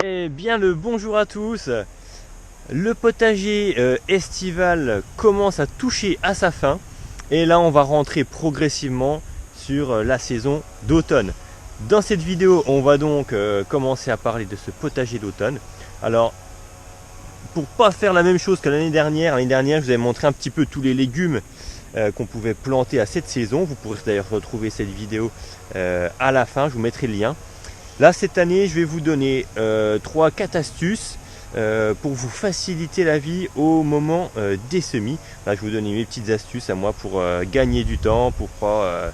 Eh bien le bonjour à tous. Le potager estival commence à toucher à sa fin et là on va rentrer progressivement sur la saison d'automne. Dans cette vidéo on va donc commencer à parler de ce potager d'automne. Alors pour pas faire la même chose que l'année dernière je vous avais montré un petit peu tous les légumes qu'on pouvait planter à cette saison. Vous pourrez d'ailleurs retrouver cette vidéo à la fin, je vous mettrai le lien. Là cette année je vais vous donner 3-4 astuces pour vous faciliter la vie au moment des semis. Là je vais vous donner mes petites astuces à moi pour gagner du temps, pour pas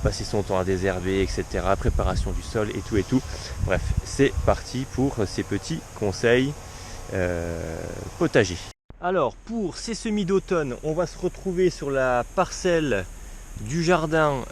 passer son temps à désherber, etc. Préparation du sol et tout et tout. Bref, c'est parti pour ces petits conseils potagers. Alors pour ces semis d'automne, on va se retrouver sur la parcelle du jardin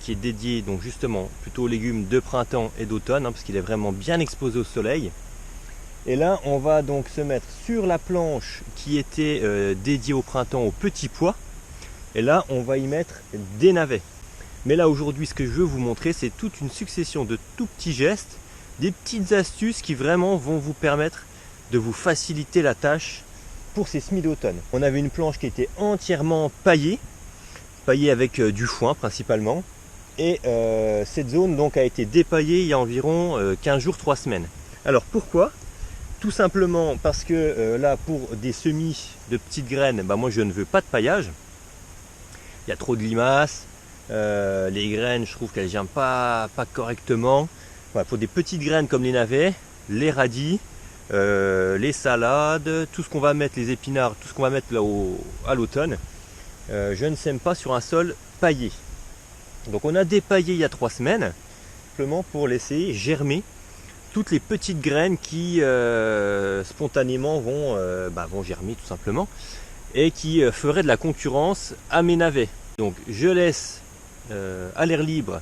qui est dédié donc justement plutôt aux légumes de printemps et d'automne parce qu'il est vraiment bien exposé au soleil. Et là on va donc se mettre sur la planche qui était dédiée au printemps aux petits pois, et là on va y mettre des navets. Mais là aujourd'hui ce que je veux vous montrer, c'est toute une succession de tout petits gestes, des petites astuces qui vraiment vont vous permettre de vous faciliter la tâche pour ces semis d'automne. On avait une planche qui était entièrement paillée avec du foin principalement, et cette zone donc a été dépaillée il y a environ 15 jours, 3 semaines. Alors pourquoi? Tout simplement parce que là pour des semis de petites graines, moi je ne veux pas de paillage. Il y a trop de limaces, les graines je trouve qu'elles germent pas correctement. Voilà, pour des petites graines comme les navets, les radis, les salades, tout ce qu'on va mettre, les épinards, tout ce qu'on va mettre là à l'automne, je ne sème pas sur un sol paillé. Donc on a dépaillé il y a 3 semaines, simplement pour laisser germer toutes les petites graines qui spontanément vont germer tout simplement, et qui feraient de la concurrence à mes navets. Donc je laisse à l'air libre,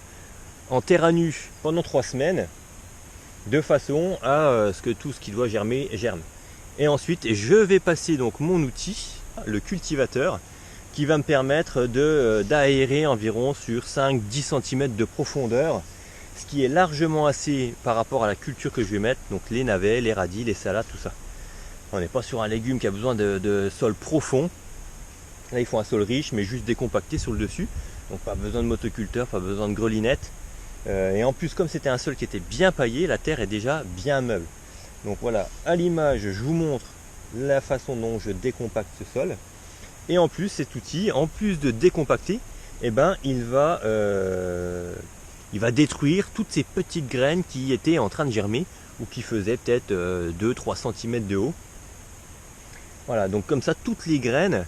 en terre à nu, pendant 3 semaines, de façon à ce que tout ce qui doit germer germe. Et ensuite je vais passer donc mon outil, le cultivateur, qui va me permettre d'aérer environ sur 5-10 cm de profondeur, ce qui est largement assez par rapport à la culture que je vais mettre, donc les navets, les radis, les salades, tout ça. On n'est pas sur un légume qui a besoin de sol profond. Là il faut un sol riche mais juste décompacté sur le dessus, donc pas besoin de motoculteur, pas besoin de grelinette. Et en plus comme c'était un sol qui était bien paillé, la terre est déjà bien meuble. Donc voilà, à l'image je vous montre la façon dont je décompacte ce sol. Et en plus cet outil, en plus de décompacter, il va détruire toutes ces petites graines qui étaient en train de germer ou qui faisaient peut-être 2-3 cm de haut. Voilà, donc comme ça toutes les graines,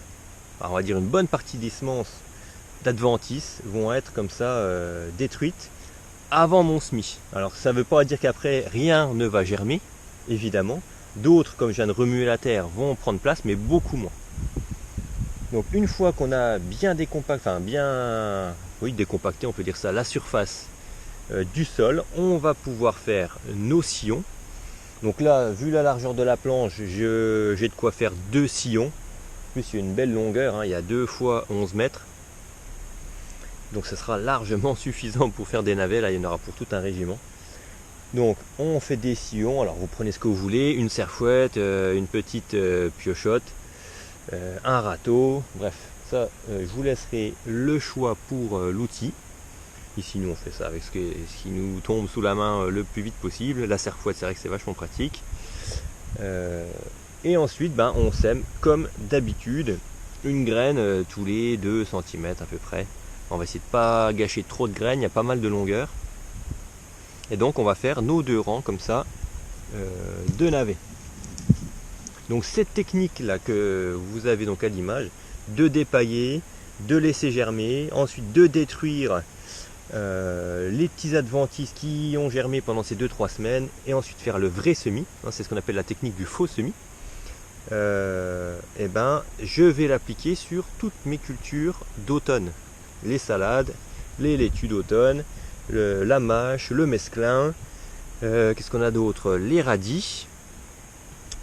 on va dire une bonne partie des semences d'adventice vont être comme ça détruites avant mon semis. Alors ça ne veut pas dire qu'après rien ne va germer, évidemment. D'autres, comme je viens de remuer la terre, vont prendre place, mais beaucoup moins. Donc une fois qu'on a bien décompacté, décompacté, on peut dire ça, la surface du sol, on va pouvoir faire nos sillons. Donc là, vu la largeur de la planche, j'ai de quoi faire 2 sillons. En plus il y a une belle longueur, il y a 2 fois 11 mètres. Donc ça sera largement suffisant pour faire des navets, là il y en aura pour tout un régiment. Donc on fait des sillons, alors vous prenez ce que vous voulez, une serfouette, une petite piochotte, un râteau, bref, ça je vous laisserai le choix pour l'outil. Ici nous on fait ça avec ce qui nous tombe sous la main le plus vite possible. La serfouette, c'est vrai que c'est vachement pratique. Et ensuite on sème comme d'habitude une graine tous les 2 cm à peu près. On va essayer de ne pas gâcher trop de graines, il y a pas mal de longueur. Et donc on va faire nos 2 rangs comme ça de navets. Donc cette technique là que vous avez donc à l'image, de dépailler, de laisser germer, ensuite de détruire les petits adventices qui ont germé pendant ces 2-3 semaines, et ensuite faire le vrai semis, c'est ce qu'on appelle la technique du faux semis. Je vais l'appliquer sur toutes mes cultures d'automne. Les salades, les laitues d'automne, la mâche, le mesclun, qu'est-ce qu'on a d'autre? Les radis.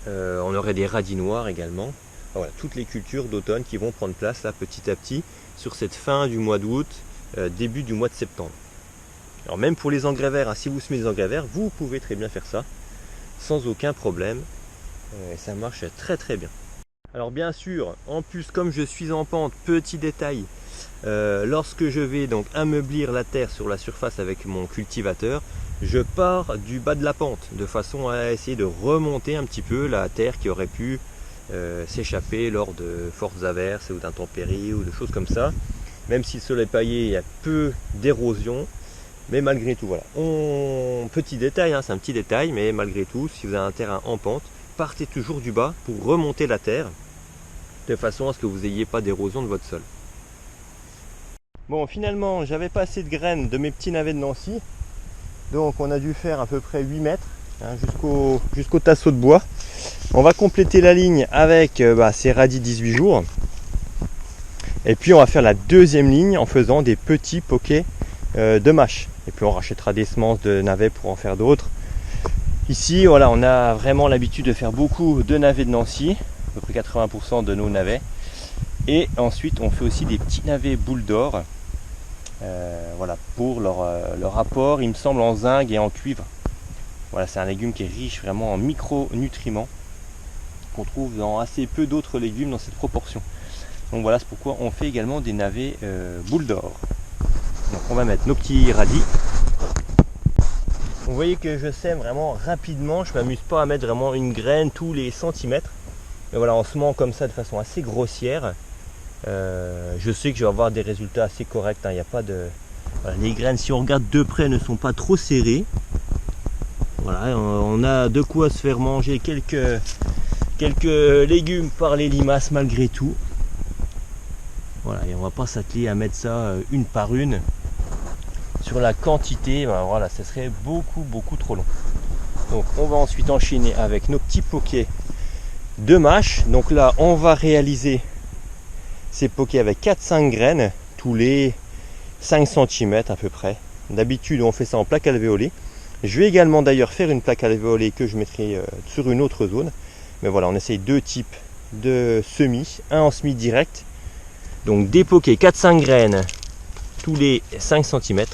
On aurait des radis noirs également. Voilà, toutes les cultures d'automne qui vont prendre place là petit à petit sur cette fin du mois d'août, début du mois de septembre. Alors même pour les engrais verts, si vous semez des engrais verts, vous pouvez très bien faire ça. sans aucun problème. Et ça marche très très bien. Alors bien sûr, en plus comme je suis en pente, petit détail, lorsque je vais donc ameublir la terre sur la surface avec mon cultivateur, je pars du bas de la pente de façon à essayer de remonter un petit peu la terre qui aurait pu s'échapper lors de fortes averses ou d'intempéries ou de choses comme ça. Même si le sol est paillé, il y a peu d'érosion, mais malgré tout, voilà. Petit détail, hein, c'est un petit détail, mais malgré tout, si vous avez un terrain en pente, partez toujours du bas pour remonter la terre de façon à ce que vous n'ayez pas d'érosion de votre sol. Bon, finalement, j'avais pas assez de graines de mes petits navets de Nancy, donc on a dû faire à peu près 8 mètres hein, jusqu'au tasseau de bois. On va compléter la ligne avec ces radis 18 jours, et puis on va faire la deuxième ligne en faisant des petits poquets de mâche, et puis on rachètera des semences de navets pour en faire d'autres. Ici, voilà, on a vraiment l'habitude de faire beaucoup de navets de Nancy, à peu près 80% de nos navets. Et ensuite, on fait aussi des petits navets boules d'or, voilà, pour leur apport, il me semble, en zinc et en cuivre. Voilà, c'est un légume qui est riche vraiment en micronutriments, qu'on trouve dans assez peu d'autres légumes dans cette proportion. Donc voilà, c'est pourquoi on fait également des navets boules d'or. Donc on va mettre nos petits radis. Vous voyez que je sème vraiment rapidement, je ne m'amuse pas à mettre vraiment une graine tous les centimètres. Mais voilà, en semant comme ça de façon assez grossière, je sais que je vais avoir des résultats assez corrects. Il n'y a pas de... Voilà, les graines, si on regarde de près, ne sont pas trop serrées. Voilà, on a de quoi se faire manger quelques légumes par les limaces malgré tout. Voilà, et on ne va pas s'atteler à mettre ça une par une. Sur la quantité, voilà, ce serait beaucoup trop long. Donc on va ensuite enchaîner avec nos petits poquets de mâche. Donc là on va réaliser ces poquets avec 4-5 graines tous les 5 cm à peu près. D'habitude on fait ça en plaque alvéolée. Je vais également d'ailleurs faire une plaque alvéolée que je mettrai sur une autre zone. Mais voilà, on essaye deux types de semis, un en semis direct. Donc des poquets 4-5 graines tous les 5 cm.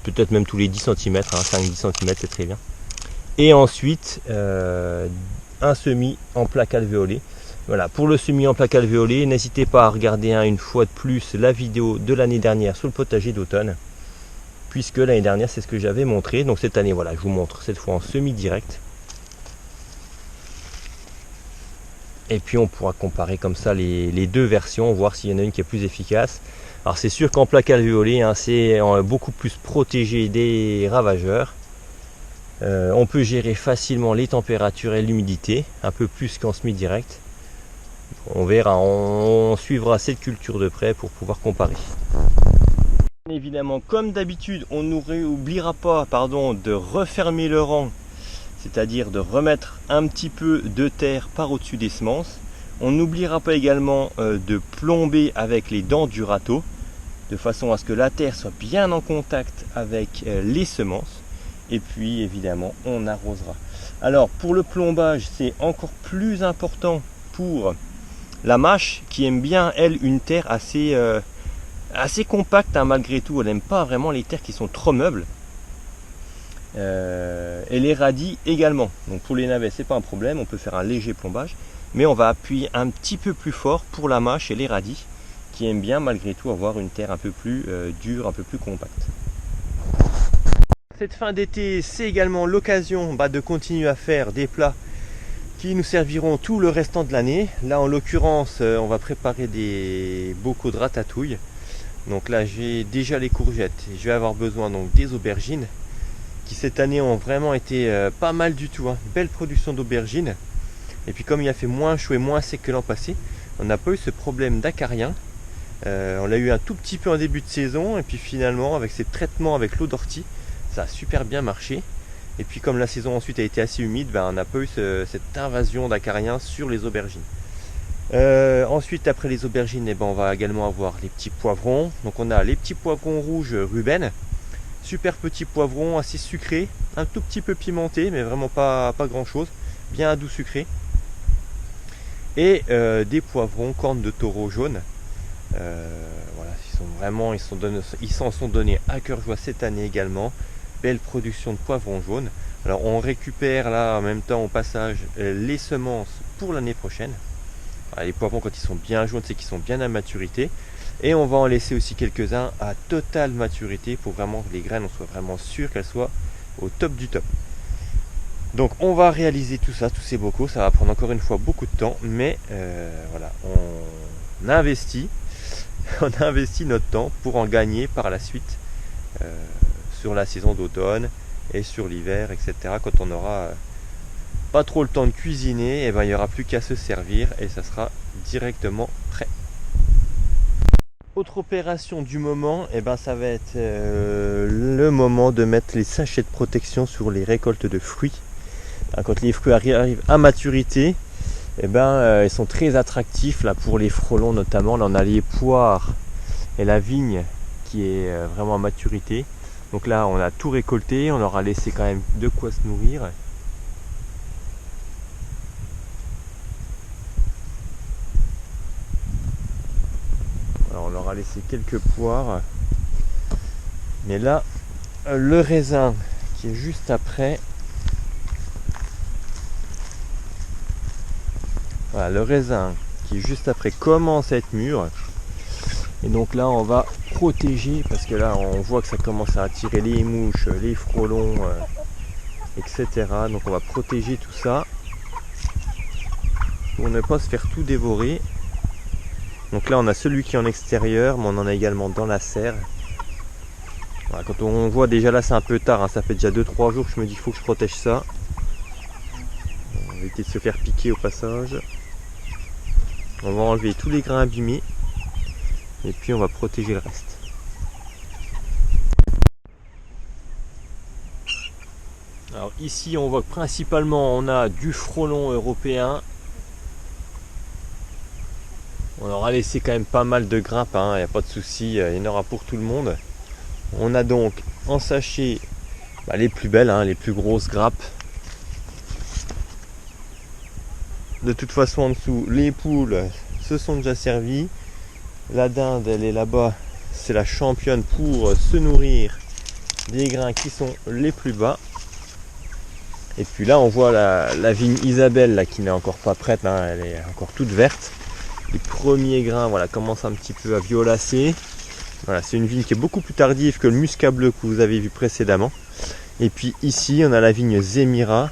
Peut-être même tous les 10 cm, 5-10 cm c'est très bien. Et ensuite un semis en plaque alvéolée. Voilà, pour le semis en plaque alvéolée, n'hésitez pas à regarder une fois de plus la vidéo de l'année dernière sur le potager d'automne, puisque l'année dernière c'est ce que j'avais montré. Donc cette année, voilà, je vous montre cette fois en semis direct. Et puis on pourra comparer comme ça les deux versions, voir s'il y en a une qui est plus efficace. Alors c'est sûr qu'en plaque alvéolée, c'est beaucoup plus protégé des ravageurs. On peut gérer facilement les températures et l'humidité, un peu plus qu'en semis direct. On verra, on suivra cette culture de près pour pouvoir comparer. Évidemment, comme d'habitude, on n'oubliera pas de refermer le rang, c'est-à-dire de remettre un petit peu de terre par au-dessus des semences. On n'oubliera pas également de plomber avec les dents du râteau, de façon à ce que la terre soit bien en contact avec les semences. Et puis évidemment on arrosera. Alors pour le plombage, c'est encore plus important pour la mâche qui aime bien elle une terre assez compacte malgré tout. Elle n'aime pas vraiment les terres qui sont trop meubles. Et les radis également. Donc pour les navets c'est pas un problème, on peut faire un léger plombage, mais on va appuyer un petit peu plus fort pour la mâche et les radis qui aiment bien malgré tout avoir une terre un peu plus dure, un peu plus compacte. Cette fin d'été, c'est également l'occasion de continuer à faire des plats qui nous serviront tout le restant de l'année. Là en l'occurrence, on va préparer des bocaux de ratatouille. Donc là j'ai déjà les courgettes, je vais avoir besoin donc des aubergines qui cette année ont vraiment été pas mal du tout. Belle production d'aubergines. Et puis comme il a fait moins chaud et moins sec que l'an passé, on n'a pas eu ce problème d'acarien. On l'a eu un tout petit peu en début de saison, et puis finalement avec ces traitements avec l'eau d'ortie, ça a super bien marché. Et puis comme la saison ensuite a été assez humide, on n'a pas eu cette invasion d'acariens sur les aubergines. Ensuite après les aubergines, on va également avoir les petits poivrons. Donc on a les petits poivrons rouges Ruben, super petits poivrons assez sucrés, un tout petit peu pimentés, mais vraiment pas grand chose, bien doux sucré. Et des poivrons cornes de taureau jaune. Voilà, ils s'en sont donnés à cœur joie cette année également. Belle production de poivrons jaunes. Alors on récupère là en même temps au passage les semences pour l'année prochaine. Les poivrons quand ils sont bien jaunes, c'est qu'ils sont bien à maturité. Et on va en laisser aussi quelques-uns à totale maturité pour vraiment que les graines, on soit vraiment sûr qu'elles soient au top du top. Donc on va réaliser tout ça, tous ces bocaux. Ça va prendre encore une fois beaucoup de temps, mais voilà, on a investi, on a investi notre temps pour en gagner par la suite sur la saison d'automne et sur l'hiver, etc. Quand on aura pas trop le temps de cuisiner, et ben, il n'y aura plus qu'à se servir et ça sera directement prêt. Autre opération du moment, et ben, ça va être le moment de mettre les sachets de protection sur les récoltes de fruits. Quand les fruits arrivent à maturité, et ben, ils sont très attractifs là, pour les frelons notamment. Là on a les poires et la vigne qui est vraiment à maturité. Donc là on a tout récolté, on leur a laissé quand même de quoi se nourrir. Alors on leur a laissé quelques poires. Mais là, le raisin qui est juste après. Voilà, le raisin qui est juste après commence à être mûr. Et donc là on va protéger, parce que là on voit que ça commence à attirer les mouches, les frelons, etc. Donc on va protéger tout ça pour ne pas se faire tout dévorer. Donc là on a celui qui est en extérieur, mais on en a également dans la serre. Voilà, quand on voit déjà là c'est un peu tard, hein, ça fait déjà 2-3 jours que je me dis qu'il faut que je protège ça. On va éviter de se faire piquer au passage. On va enlever tous les grains abîmés et puis on va protéger le reste. Alors ici on voit que principalement on a du frelon européen. On aura laissé quand même pas mal de grappes, il n'y a pas de souci, il y en aura pour tout le monde. On a donc en sachet les plus belles, les plus grosses grappes. De toute façon en dessous les poules se sont déjà servies. La dinde elle est là-bas, c'est la championne pour se nourrir des grains qui sont les plus bas. Et puis là on voit la vigne Isabelle là, qui n'est encore pas prête, elle est encore toute verte. Les premiers grains commencent un petit peu à violacer. Voilà, c'est une vigne qui est beaucoup plus tardive que le muscat bleu que vous avez vu précédemment. Et puis ici on a la vigne Zemira,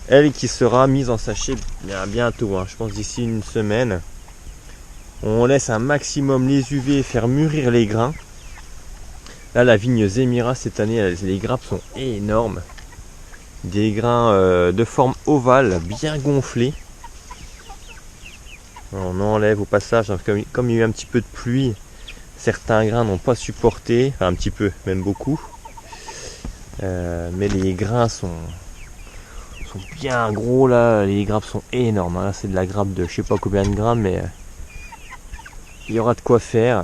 elle qui sera mise en sachet bientôt, je pense d'ici une semaine. On laisse un maximum les UV faire mûrir les grains. Là la vigne Zemira cette année, les grappes sont énormes. Des grains de forme ovale, bien gonflés. On enlève au passage, comme il y a eu un petit peu de pluie, certains grains n'ont pas supporté, enfin un petit peu, même beaucoup. Mais les grains sont bien gros là, les grappes sont énormes. Là c'est de la grappe de je sais pas combien de grammes, mais il y aura de quoi faire.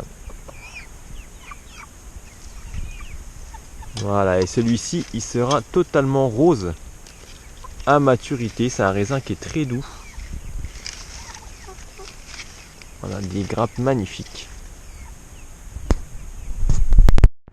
Voilà, et celui-ci il sera totalement rose à maturité. C'est un raisin qui est très doux. Voilà, des grappes magnifiques.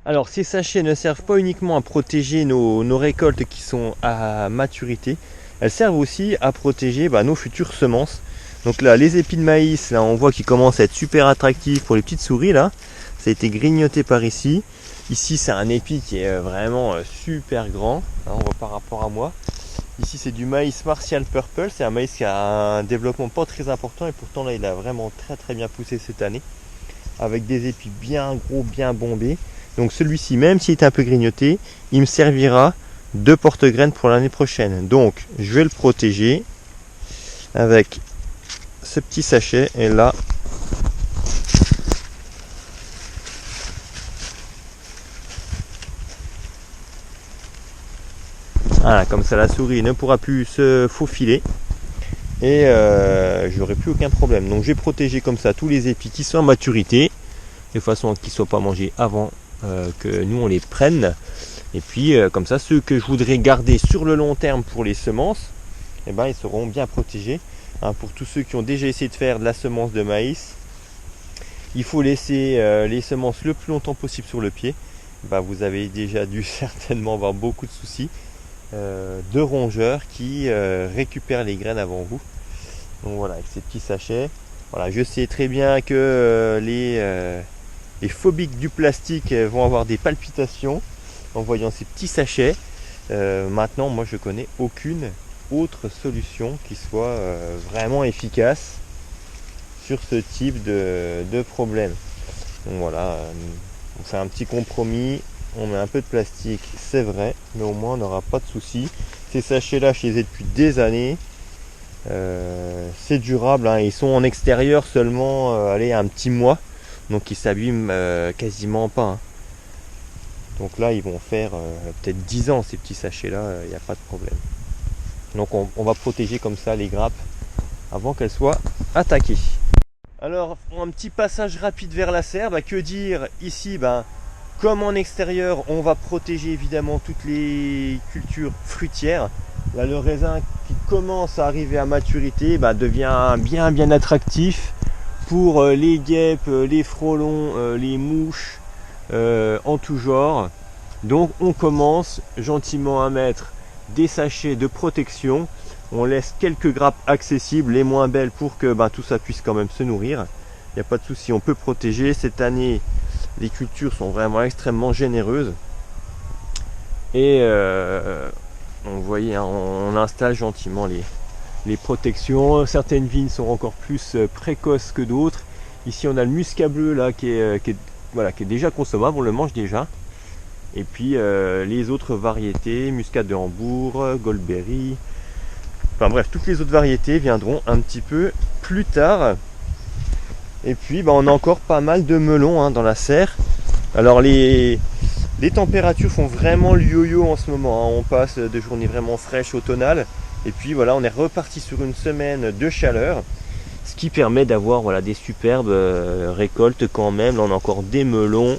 Alors ces sachets ne servent pas uniquement à protéger nos récoltes qui sont à maturité, elles servent aussi à protéger nos futures semences. Donc là les épis de maïs, là on voit qu'ils commencent à être super attractifs pour les petites souris là. Ça a été grignoté par ici. Ici c'est un épi qui est vraiment super grand, on voit par rapport à moi. Ici c'est du maïs Martial Purple, c'est un maïs qui a un développement pas très important et pourtant là il a vraiment très bien poussé cette année. Avec des épis bien gros, bien bombés. Donc celui-ci, même s'il est un peu grignoté, il me servira de porte-graines pour l'année prochaine. Donc je vais le protéger avec ce petit sachet et là voilà, comme ça la souris ne pourra plus se faufiler et j'aurai plus aucun problème. Donc je vais protéger comme ça tous les épis qui sont à maturité de façon qu'ils ne soient pas mangés avant que nous on les prenne. Et puis comme ça ceux que je voudrais garder sur le long terme pour les semences, ils seront bien protégés. Pour tous ceux qui ont déjà essayé de faire de la semence de maïs, il faut laisser les semences le plus longtemps possible sur le pied. Vous avez déjà dû certainement avoir beaucoup de soucis. de rongeurs qui récupèrent les graines avant vous. Donc voilà, avec ces petits sachets. Voilà, je sais très bien que les phobiques du plastique vont avoir des palpitations en voyant ces petits sachets. Maintenant, moi je connais aucune autre solution qui soit vraiment efficace sur ce type de problème. Donc voilà, c'est un petit compromis. On met un peu de plastique, c'est vrai, mais au moins on n'aura pas de soucis. Ces sachets là, je les ai depuis des années. C'est durable, hein. Ils sont en extérieur seulement allez, un petit mois, donc ils s'abîment quasiment pas, hein. Donc là ils vont faire peut-être 10 ans ces petits sachets là, il n'y a pas de problème. Donc on va protéger comme ça les grappes avant qu'elles soient attaquées. Alors un petit passage rapide vers la serre, que dire ici, comme en extérieur on va protéger évidemment toutes les cultures fruitières. Là le raisin qui commence à arriver à maturité devient bien attractif pour les guêpes, les frelons, les mouches en tout genre. Donc on commence gentiment à mettre des sachets de protection. On laisse quelques grappes accessibles, les moins belles, pour que tout ça puisse quand même se nourrir. Il n'y a pas de souci, on peut protéger. Cette année les cultures sont vraiment extrêmement généreuses. Et vous voyez, hein, on installe gentiment les protections. Certaines vignes sont encore plus précoces que d'autres. Ici on a le muscat bleu là qui est déjà consommable, on le mange déjà. Et puis les autres variétés, muscat de Hambourg, Goldberry, enfin bref, toutes les autres variétés viendront un petit peu plus tard. Et puis on a encore pas mal de melons, hein, dans la serre. Alors les températures font vraiment le yo-yo en ce moment, hein. On passe de journées vraiment fraîches, automnales, et puis voilà, on est reparti sur une semaine de chaleur, ce qui permet d'avoir des superbes récoltes quand même. Là on a encore des melons.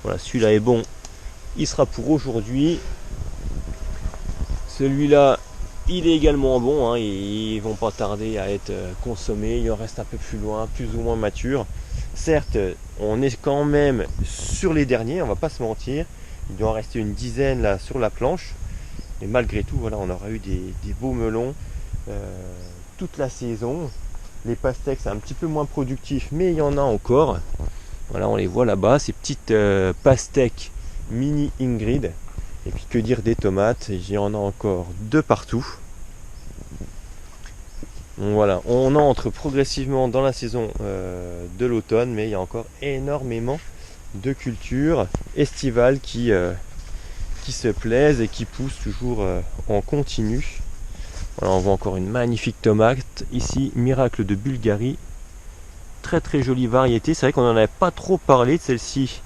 Voilà, celui-là est bon, il sera pour aujourd'hui. Celui-là, il est également bon, hein. Ils vont pas tarder à être consommés. Il en reste un peu plus loin, plus ou moins mature. Certes, on est quand même sur les derniers, on va pas se mentir. Il doit en rester une dizaine là sur la planche. Mais malgré tout, voilà, on aura eu des beaux melons toute la saison. Les pastèques, c'est un petit peu moins productif, mais il y en a encore. Voilà, on les voit là-bas, ces petites pastèques mini Ingrid. Et puis que dire des tomates, il y en a encore de partout. Donc voilà, on entre progressivement dans la saison de l'automne, mais il y a encore énormément de cultures estivales qui se plaisent et qui poussent toujours en continu. Voilà, on voit encore une magnifique tomate ici, Miracle de Bulgarie. Très très jolie variété. C'est vrai qu'on n'en avait pas trop parlé de celle-ci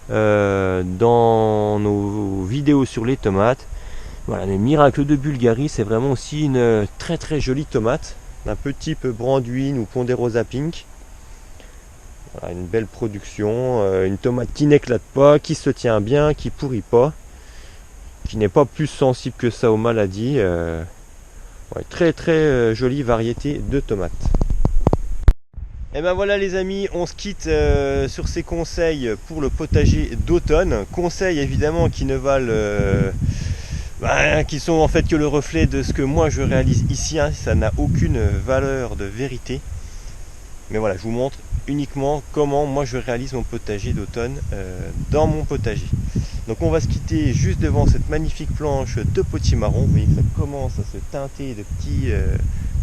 dans nos vidéos sur les tomates. Voilà, mais Miracle de Bulgarie, c'est vraiment aussi une très très jolie tomate, un peu type Branduine ou Ponderosa Pink. Voilà, une belle production, une tomate qui n'éclate pas, qui se tient bien, qui pourrit pas, qui n'est pas plus sensible que ça aux maladies. Ouais, très très jolie variété de tomates. Et ben voilà les amis, on se quitte sur ces conseils pour le potager d'automne. Conseils évidemment qui ne valent qui sont en fait que le reflet de ce que moi je réalise ici, hein. Ça n'a aucune valeur de vérité. Mais voilà, je vous montre uniquement comment moi je réalise mon potager d'automne dans mon potager. Donc on va se quitter juste devant cette magnifique planche de potimarron. Vous voyez que ça commence à se teinter de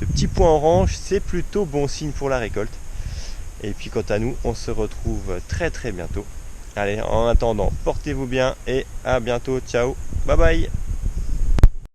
petits points orange. C'est plutôt bon signe pour la récolte. Et puis quant à nous, on se retrouve très très bientôt. Allez, en attendant, portez-vous bien et à bientôt. Ciao, bye bye.